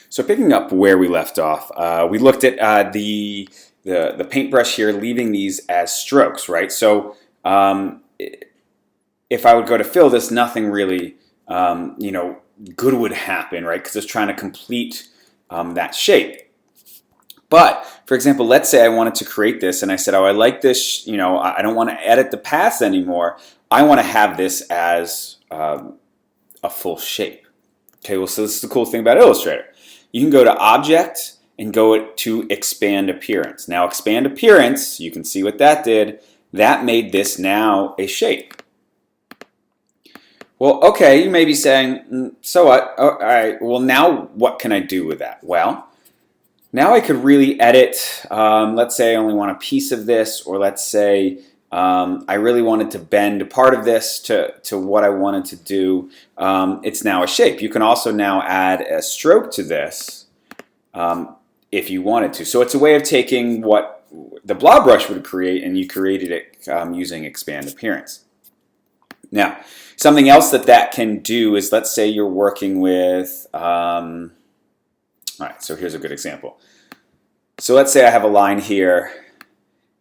So picking up where we left off, we looked at the paintbrush here, leaving these as strokes, right? So if I would go to fill this, nothing really, good would happen, right? Because it's trying to complete that shape. But for example, let's say I wanted to create this, and I said, "Oh, I like this. I don't want to edit the paths anymore. I want to have this as a full shape." Okay, well, so this is the cool thing about Illustrator. You can go to Object and go to Expand Appearance. Now, Expand Appearance, you can see what that did. That made this now a shape. Well, okay, you may be saying, so what? Oh, all right, well, now what can I do with that? Well, now I could really edit. Let's say I only want a piece of this, or let's say I really wanted to bend a part of this to what I wanted to do. It's now a shape. You can also now add a stroke to this if you wanted to. So it's a way of taking what the blob brush would create, and you created it using Expand Appearance. Now, something else that can do is, let's say you're working with, all right, so here's a good example. So let's say I have a line here,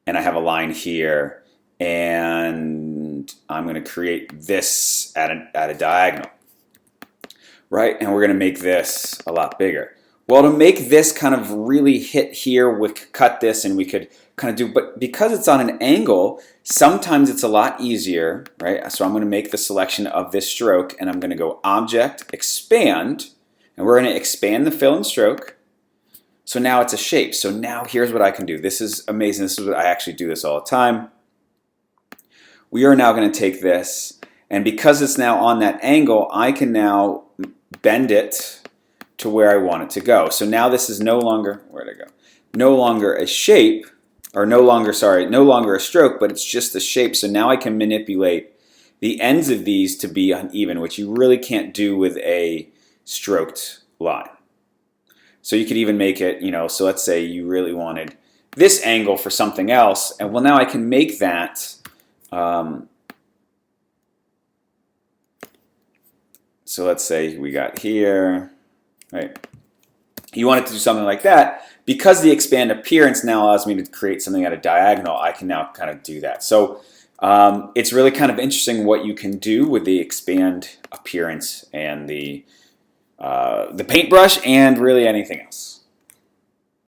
and I have a line here, and I'm going to create this at a diagonal, right? And we're going to make this a lot bigger. Well, to make this kind of really hit here, we could cut this and we could kind of do, but because it's on an angle, sometimes it's a lot easier, right? So I'm going to make the selection of this stroke, and I'm going to go Object, Expand, and we're going to expand the fill and stroke. So now it's a shape. So now here's what I can do. This is amazing. This is what I actually do this all the time. We are now going to take this, and because it's now on that angle, I can now bend it to where I want it to go. So now this is no longer, where'd it go? No longer a shape, or no longer a stroke, but it's just a shape. So now I can manipulate the ends of these to be uneven, which you really can't do with a stroked line. So you could even make it, so let's say you really wanted this angle for something else, and well, now I can make that so let's say we got here, right? You want it to do something like that. Because the Expand Appearance now allows me to create something at a diagonal, I can now kind of do that. So it's really kind of interesting what you can do with the Expand Appearance and the paintbrush, and really anything else.